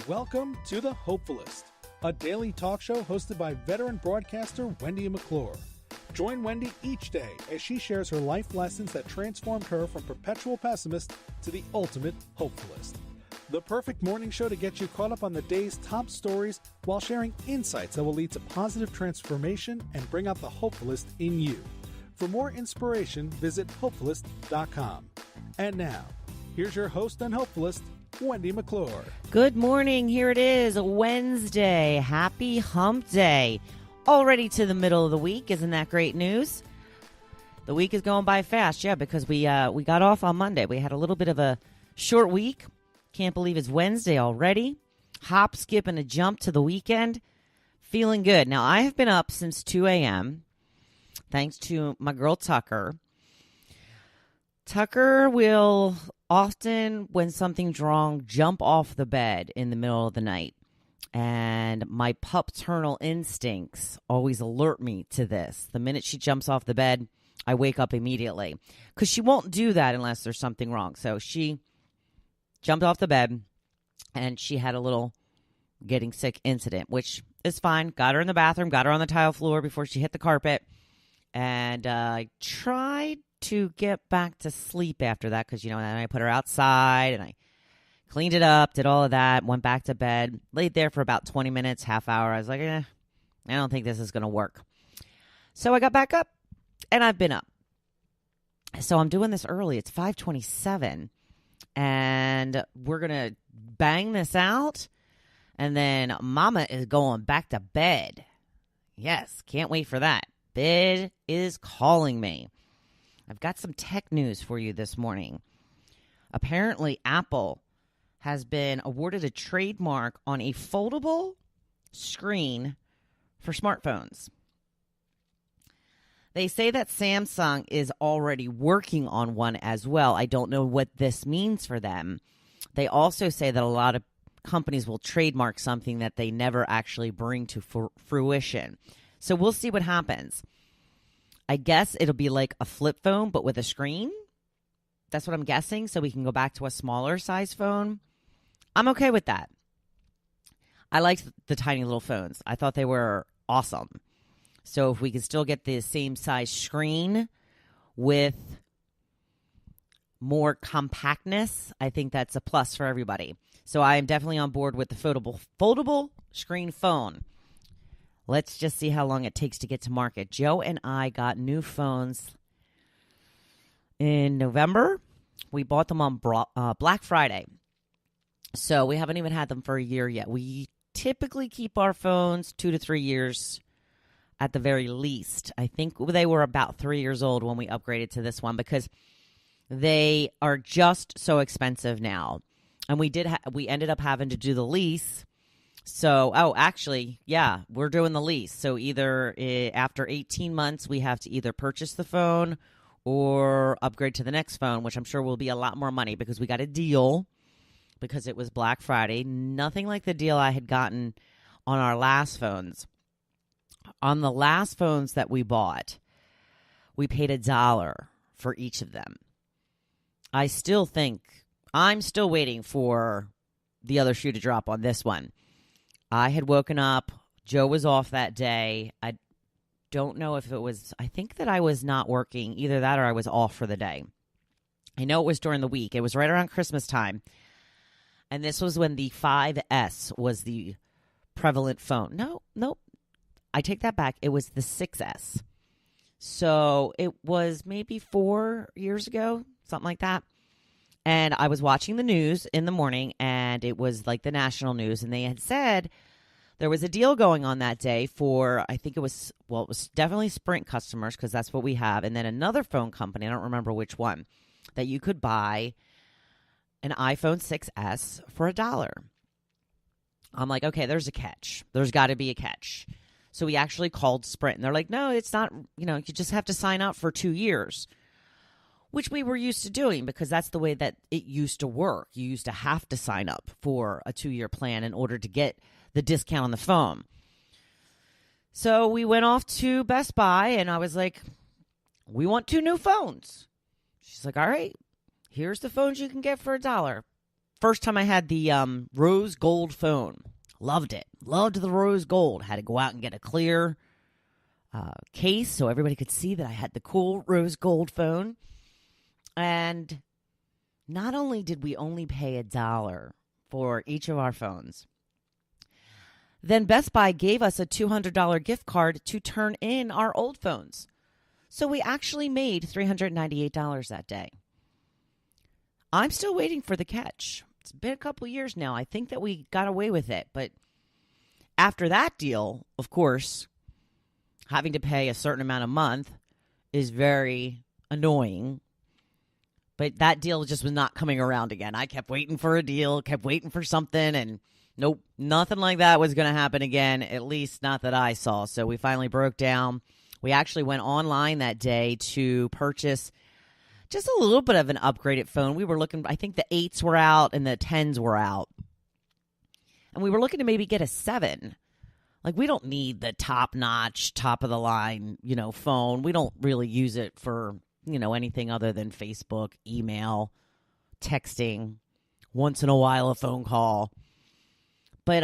Welcome to the Hopefulist, a daily talk show hosted by veteran broadcaster Wendy McClure. Join Wendy each day as she shares her life lessons that transformed her from perpetual pessimist to the ultimate hopefulist. The perfect morning show to get you caught up on the day's top stories while sharing insights that will lead to positive transformation and bring out the hopefulist in you. For more inspiration, visit hopefulist.com. And now, here's your host and hopefulist, Wendy McClure. Good morning. Here it is, Wednesday. Happy Hump Day. Already to the middle of the week. Isn't that great news? The week is going by fast, because we got off on Monday. We had a little bit of a short week. Can't believe it's Wednesday already. Hop, skip, and a jump to the weekend. Feeling good. Now, I have been up since 2 a.m. thanks to my girl Tucker. Tucker will often, when something's wrong, jump off the bed in the middle of the night. And my pupternal instincts always alert me to this. The minute she jumps off the bed, I wake up immediately. Because she won't do that unless there's something wrong. So she jumped off the bed, and she had a little getting sick incident, which is fine. Got her in the bathroom, got her on the tile floor before she hit the carpet. And I tried to get back to sleep after that because, then I put her outside and I cleaned it up, did all of that, went back to bed, laid there for about 20 minutes, half hour. I was like, I don't think this is going to work. So I got back up and I've been up. So I'm doing this early. It's 5:27 and we're going to bang this out. And then Mama is going back to bed. Yes, can't wait for that. Bed is calling me. I've got some tech news for you this morning. Apparently, Apple has been awarded a trademark on a foldable screen for smartphones. They say that Samsung is already working on one as well. I don't know what this means for them. They also say that a lot of companies will trademark something that they never actually bring to fruition. So we'll see what happens. I guess it'll be like a flip phone, but with a screen. That's what I'm guessing, so we can go back to a smaller size phone. I'm okay with that. I liked the tiny little phones. I thought they were awesome. So if we can still get the same size screen with more compactness, I think that's a plus for everybody. So I am definitely on board with the foldable screen phone. Let's just see how long it takes to get to market. Joe and I got new phones in November. We bought them on Black Friday. So we haven't even had them for a year yet. We typically keep our phones 2 to 3 years at the very least. I think they were about 3 years old when we upgraded to this one because they are just so expensive now. And we ended up having to do the lease. So, we're doing the lease. So either after 18 months, we have to either purchase the phone or upgrade to the next phone, which I'm sure will be a lot more money because we got a deal because it was Black Friday. Nothing like the deal I had gotten on our last phones. On the last phones that we bought, we paid $1 for each of them. I'm still waiting for the other shoe to drop on this one. I had woken up. Joe was off that day. I don't know if I think that I was not working, either that or I was off for the day. I know it was during the week. It was right around Christmas time. And this was when the 5S was the prevalent phone. Nope. I take that back. It was the 6S. So it was maybe 4 years ago, something like that. And I was watching the news in the morning, and it was like the national news, and they had said there was a deal going on that day for, I think it was definitely Sprint customers, because that's what we have, and then another phone company, I don't remember which one, that you could buy an iPhone 6S for $1. I'm like, okay, there's a catch. There's got to be a catch. So we actually called Sprint, and they're like, no, it's not, you just have to sign up for 2 years. Which we were used to doing because that's the way that it used to work. You used to have to sign up for a 2-year plan in order to get the discount on the phone. So we went off to Best Buy, and I was like, we want 2 new phones. She's like, all right, here's the phones you can get for $1. first time I had the rose gold phone. Loved it. Loved the rose gold. Had to go out and get a clear case so everybody could see that I had the cool rose gold phone. And not only did we only pay $1 for each of our phones, then Best Buy gave us a $200 gift card to turn in our old phones. So we actually made $398 that day. I'm still waiting for the catch. It's been a couple years now. I think that we got away with it. But after that deal, of course, having to pay a certain amount a month is very annoying. But that deal just was not coming around again. I kept waiting for a deal, kept waiting for something, and nope, nothing like that was going to happen again, at least not that I saw. So we finally broke down. We actually went online that day to purchase just a little bit of an upgraded phone. We were looking, I think the 8s were out and the 10s were out. And we were looking to maybe get a 7. Like, we don't need the top-notch, top-of-the-line, phone. We don't really use it for, anything other than Facebook, email, texting, once in a while a phone call. But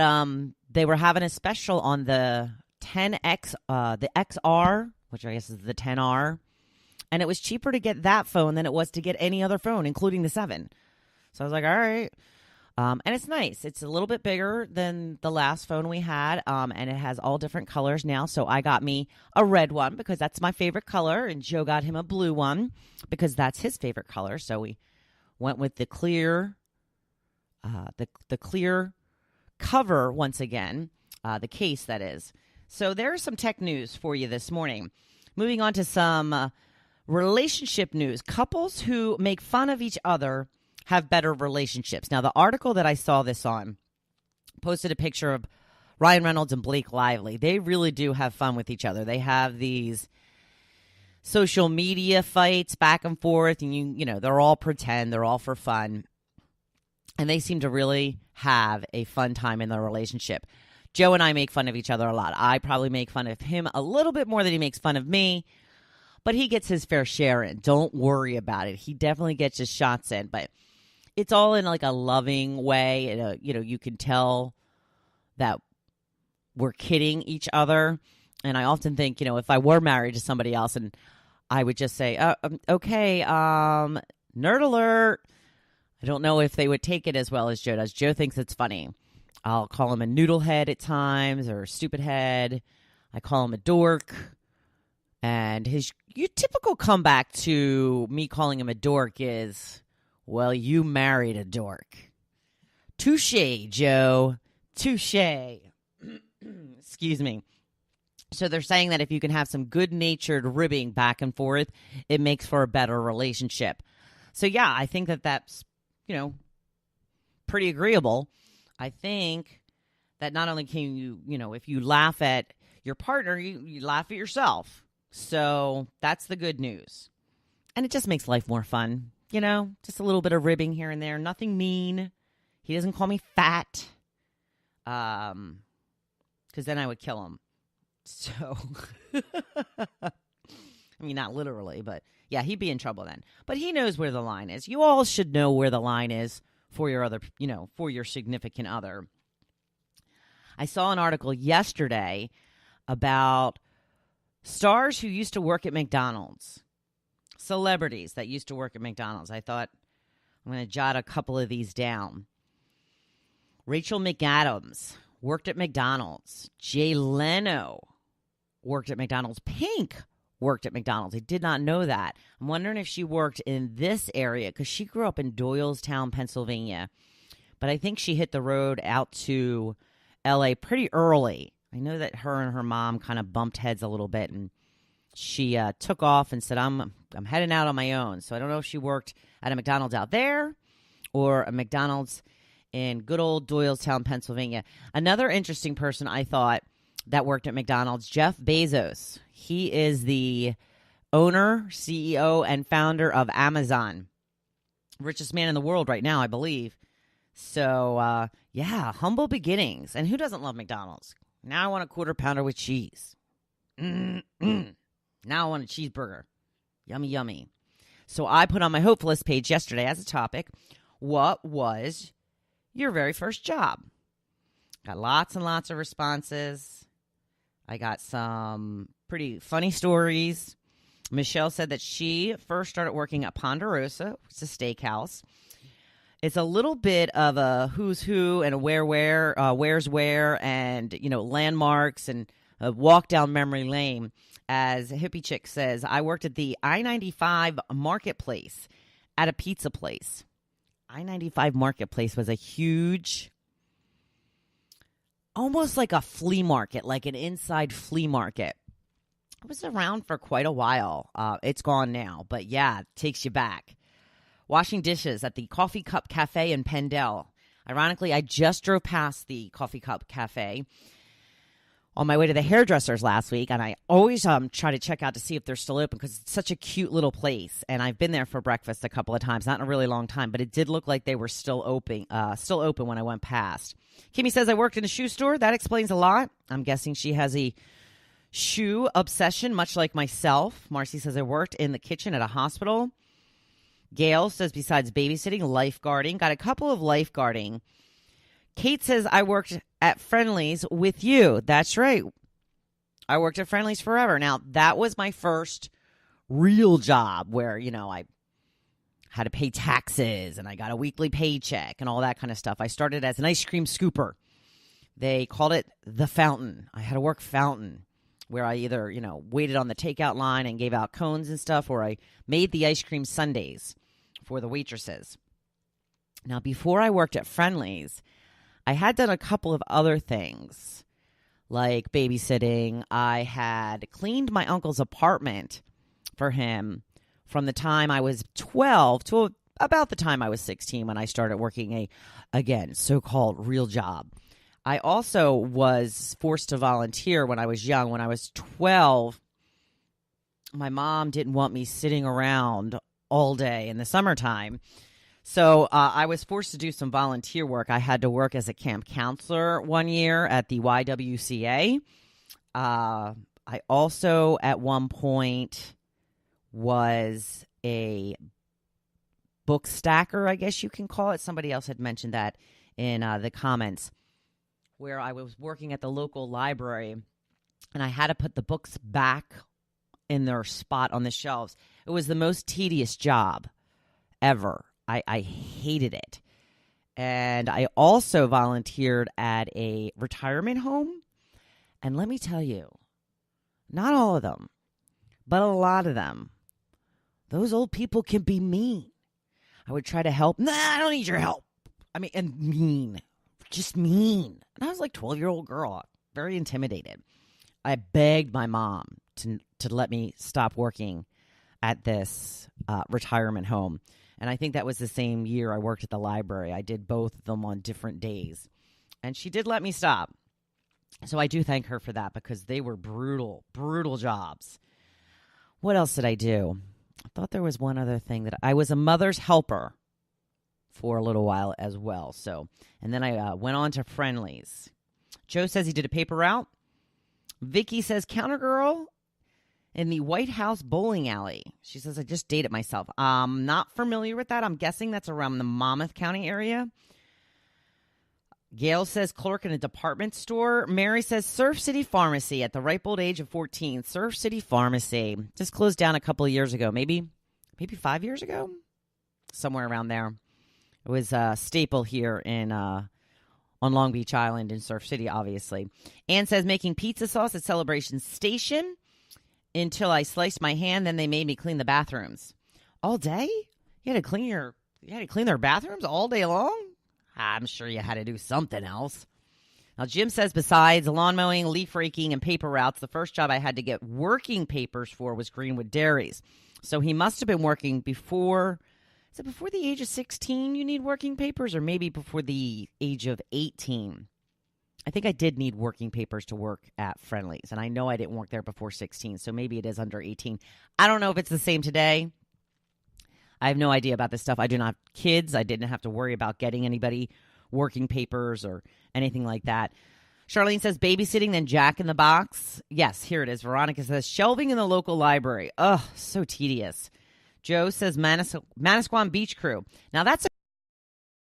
they were having a special on the 10X, the XR, which I guess is the 10R. And it was cheaper to get that phone than it was to get any other phone, including the 7. So I was like, all right. And it's nice. It's a little bit bigger than the last phone we had, and it has all different colors now. So I got me a red one because that's my favorite color, and Joe got him a blue one because that's his favorite color. So we went with the clear, the clear cover once again, the case that is. So there's some tech news for you this morning. Moving on to some relationship news. Couples who make fun of each other have better relationships. Now, the article that I saw this on posted a picture of Ryan Reynolds and Blake Lively. They really do have fun with each other. They have these social media fights back and forth, and they're all pretend, they're all for fun. And they seem to really have a fun time in their relationship. Joe and I make fun of each other a lot. I probably make fun of him a little bit more than he makes fun of me, but he gets his fair share in. Don't worry about it. He definitely gets his shots in, but it's all in like a loving way. You can tell that we're kidding each other. And I often think, if I were married to somebody else and I would just say, okay, nerd alert. I don't know if they would take it as well as Joe does. Joe thinks it's funny. I'll call him a noodle head at times or stupid head. I call him a dork. And your typical comeback to me calling him a dork is, well, you married a dork. Touché, Joe. Touché. Excuse me. So they're saying that if you can have some good-natured ribbing back and forth, it makes for a better relationship. So, yeah, I think that's, pretty agreeable. I think that not only can you, if you laugh at your partner, you laugh at yourself. So that's the good news. And it just makes life more fun. Just a little bit of ribbing here and there. Nothing mean. He doesn't call me fat. Because then I would kill him. So, I mean, not literally, but yeah, he'd be in trouble then. But he knows where the line is. You all should know where the line is for your other, for your significant other. I saw an article yesterday about stars who used to work at McDonald's. Celebrities that used to work at McDonald's. I thought I'm going to jot a couple of these down. Rachel McAdams worked at McDonald's. Jay Leno worked at McDonald's. Pink worked at McDonald's. I did not know that. I'm wondering if she worked in this area because she grew up in Doylestown, Pennsylvania. But I think she hit the road out to L.A. pretty early. I know that her and her mom kind of bumped heads a little bit, and she took off and said, I'm heading out on my own. So I don't know if she worked at a McDonald's out there or a McDonald's in good old Doylestown, Pennsylvania. Another interesting person I thought that worked at McDonald's, Jeff Bezos. He is the owner, CEO, and founder of Amazon. Richest man in the world right now, I believe. So, yeah, humble beginnings. And who doesn't love McDonald's? Now I want a quarter pounder with cheese. Now I want a cheeseburger. Yummy, yummy. So I put on my Hopefulist page yesterday as a topic, what was your very first job? Got lots and lots of responses. I got some pretty funny stories. Michelle said that she first started working at Ponderosa, which is a steakhouse. It's a little bit of a who's who and a where's where, and, landmarks and a walk down memory lane. As Hippie Chick says, I worked at the I-95 Marketplace at a pizza place. I-95 Marketplace was a huge, almost like a flea market, like an inside flea market. It was around for quite a while. It's gone now, but yeah, it takes you back. Washing dishes at the Coffee Cup Cafe in Pendle. Ironically, I just drove past the Coffee Cup Cafe on my way to the hairdressers last week, and I always try to check out to see if they're still open because it's such a cute little place. And I've been there for breakfast a couple of times, not in a really long time, but it did look like they were still open when I went past. Kimmy says, I worked in a shoe store. That explains a lot. I'm guessing she has a shoe obsession, much like myself. Marcy says, I worked in the kitchen at a hospital. Gail says, besides babysitting, lifeguarding. Got a couple of lifeguarding. Kate says, I worked at Friendly's with you. That's right. I worked at Friendly's forever. Now, that was my first real job where, I had to pay taxes and I got a weekly paycheck and all that kind of stuff. I started as an ice cream scooper. They called it the fountain. I had to work fountain where I either, waited on the takeout line and gave out cones and stuff, or I made the ice cream sundaes for the waitresses. Now, before I worked at Friendly's, I had done a couple of other things, like babysitting. I had cleaned my uncle's apartment for him from the time I was 12 to about the time I was 16 when I started working again, so-called real job. I also was forced to volunteer when I was young. When I was 12, my mom didn't want me sitting around all day in the summertime. So I was forced to do some volunteer work. I had to work as a camp counselor one year at the YWCA. I also, at one point, was a book stacker, I guess you can call it. Somebody else had mentioned that in the comments, where I was working at the local library, and I had to put the books back in their spot on the shelves. It was the most tedious job ever. I hated it. And I also volunteered at a retirement home. And let me tell you, not all of them, but a lot of them, those old people can be mean. I would try to help. Nah, I don't need your help. And mean. Just mean. And I was like a 12-year-old girl, very intimidated. I begged my mom to let me stop working at this retirement home. And I think that was the same year I worked at the library. I did both of them on different days. And she did let me stop. So I do thank her for that because they were brutal, brutal jobs. What else did I do? I thought there was one other thing that I was a mother's helper for a little while as well. So, and then I went on to Friendly's. Joe says he did a paper route. Vicky says counter girl in the White House bowling alley. She says, I just dated myself. Not familiar with that. I'm guessing that's around the Monmouth County area. Gail says clerk in a department store. Mary says Surf City Pharmacy at the ripe old age of 14. Surf City Pharmacy just closed down a couple of years ago, maybe 5 years ago, somewhere around there. It was a staple here in on Long Beach Island in Surf City, obviously. Ann says making pizza sauce at Celebration Station until I sliced my hand. Then they made me clean the bathrooms all day. You had to clean their bathrooms all day long. I'm sure you had to do something else. Now, Jim says besides lawn mowing, leaf raking, and paper routes, the first job I had to get working papers for was Greenwood Dairies. So he must have been working before. Is it before the age of 16 you need working papers, or maybe before the age of 18? I think I did need working papers to work at Friendly's, and I know I didn't work there before 16, so maybe it is under 18. I don't know if it's the same today. I have no idea about this stuff. I do not have kids. I didn't have to worry about getting anybody working papers or anything like that. Charlene says babysitting, then Jack in the Box. Yes, here it is. Veronica says shelving in the local library. Ugh, so tedious. Joe says Manasquan Beach Crew. Now, that's a